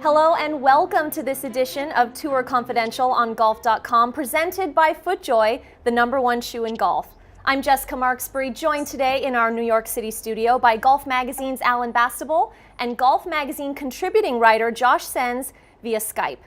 Hello and welcome to this edition of Tour Confidential on Golf.com, presented by FootJoy, the #1 shoe in golf. I'm Jessica Marksbury, joined today in our New York City studio by Golf Magazine's Alan Bastable and Golf Magazine contributing writer Josh Sens via Skype.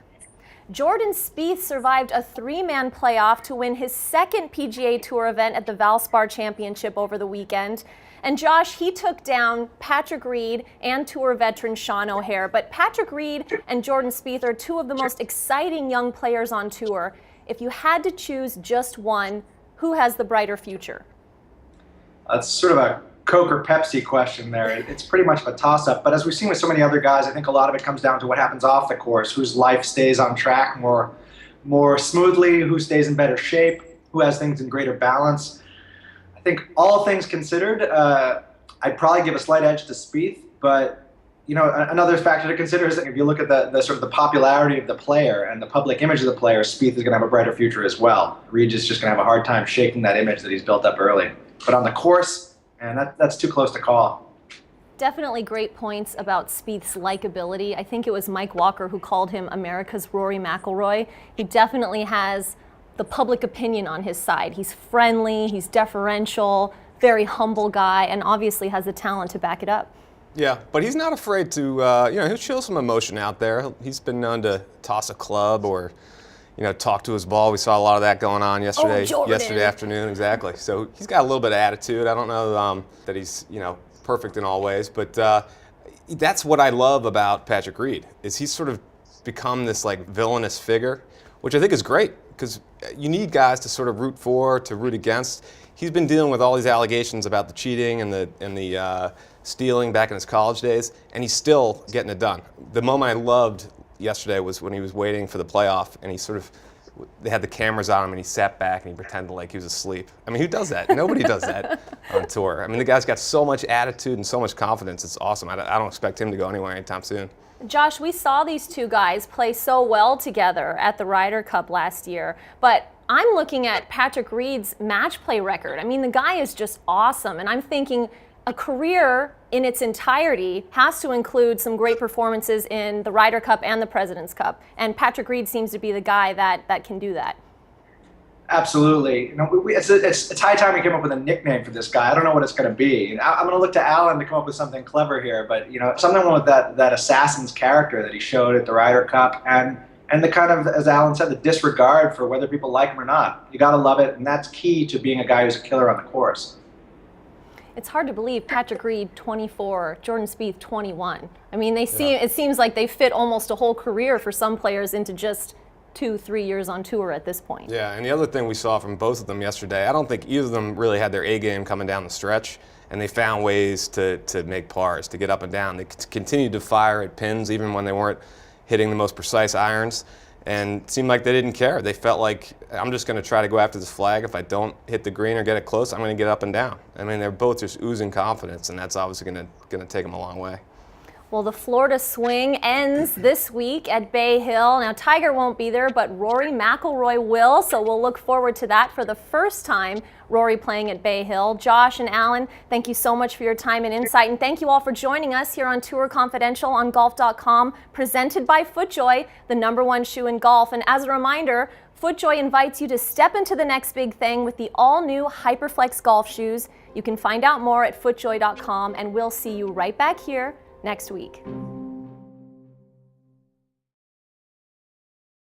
Jordan Spieth survived a three-man playoff to win his second PGA Tour event at the Valspar Championship over the weekend. And Josh, he took down Patrick Reed and Tour veteran Sean O'Hair. But Patrick Reed and Jordan Spieth are two of the most exciting young players on tour. If you had to choose just one, who has the brighter future? That's sort of a Coke or Pepsi question there. It's pretty much of a toss-up. But as we've seen with so many other guys, I think a lot of it comes down to what happens off the course, whose life stays on track more smoothly, who stays in better shape, who has things in greater balance. I think all things considered, I'd probably give a slight edge to Spieth, but you know, another factor to consider is that if you look at the sort of the popularity of the player and the public image of the player, Spieth is going to have a brighter future as well. Reed is just going to have a hard time shaking that image that he's built up early. But on the course, man, that's too close to call. Definitely great points about Spieth's likability. I think it was Mike Walker who called him America's Rory McIlroy. He definitely has the public opinion on his side. He's friendly, he's deferential, very humble guy, and obviously has the talent to back it up. Yeah, but he's not afraid to, he'll show some emotion out there. He's been known to toss a club or, talk to his ball. We saw a lot of that going on yesterday afternoon, exactly. So he's got a little bit of attitude. I don't know that he's, perfect in all ways, but that's what I love about Patrick Reed, is he's sort of become this like villainous figure, which I think is great, because you need guys to sort of root for, to root against. He's been dealing with all these allegations about the cheating and the stealing back in his college days, and he's still getting it done. The moment I loved yesterday was when he was waiting for the playoff, and they had the cameras on him, and he sat back and he pretended like he was asleep. I mean, who does that? Nobody does that on tour. I mean, the guy's got so much attitude and so much confidence. It's awesome. I don't expect him to go anywhere anytime soon. Josh, we saw these two guys play so well together at the Ryder Cup last year, but I'm looking at Patrick Reed's match play record. I mean, the guy is just awesome, and I'm thinking a career in its entirety has to include some great performances in the Ryder Cup and the President's Cup, and Patrick Reed seems to be the guy that can do that. Absolutely. It's high time we came up with a nickname for this guy. I don't know what it's going to be. I'm going to look to Alan to come up with something clever here, but something with that assassin's character that he showed at the Ryder Cup, and the kind of, as Alan said, the disregard for whether people like him or not. You got to love it, and that's key to being a guy who's a killer on the course. It's hard to believe Patrick Reed 24, Jordan Spieth 21. I mean, it seems like they fit almost a whole career for some players into just 2-3 years on tour at this point. Yeah, and the other thing we saw from both of them yesterday, I don't think either of them really had their A game coming down the stretch, and they found ways to make pars, to get up and down. They continued to fire at pins even when they weren't hitting the most precise irons, and it seemed like they didn't care. They felt like, I'm just going to try to go after this flag. If I don't hit the green or get it close, I'm going to get up and down. I mean, they're both just oozing confidence, and that's obviously going to take them a long way. Well, the Florida swing ends this week at Bay Hill. Now, Tiger won't be there, but Rory McIlroy will, so we'll look forward to that for the first time, Rory playing at Bay Hill. Josh and Alan, thank you so much for your time and insight, and thank you all for joining us here on Tour Confidential on Golf.com, presented by FootJoy, the #1 shoe in golf. And as a reminder, FootJoy invites you to step into the next big thing with the all-new Hyperflex golf shoes. You can find out more at FootJoy.com, and we'll see you right back here next week.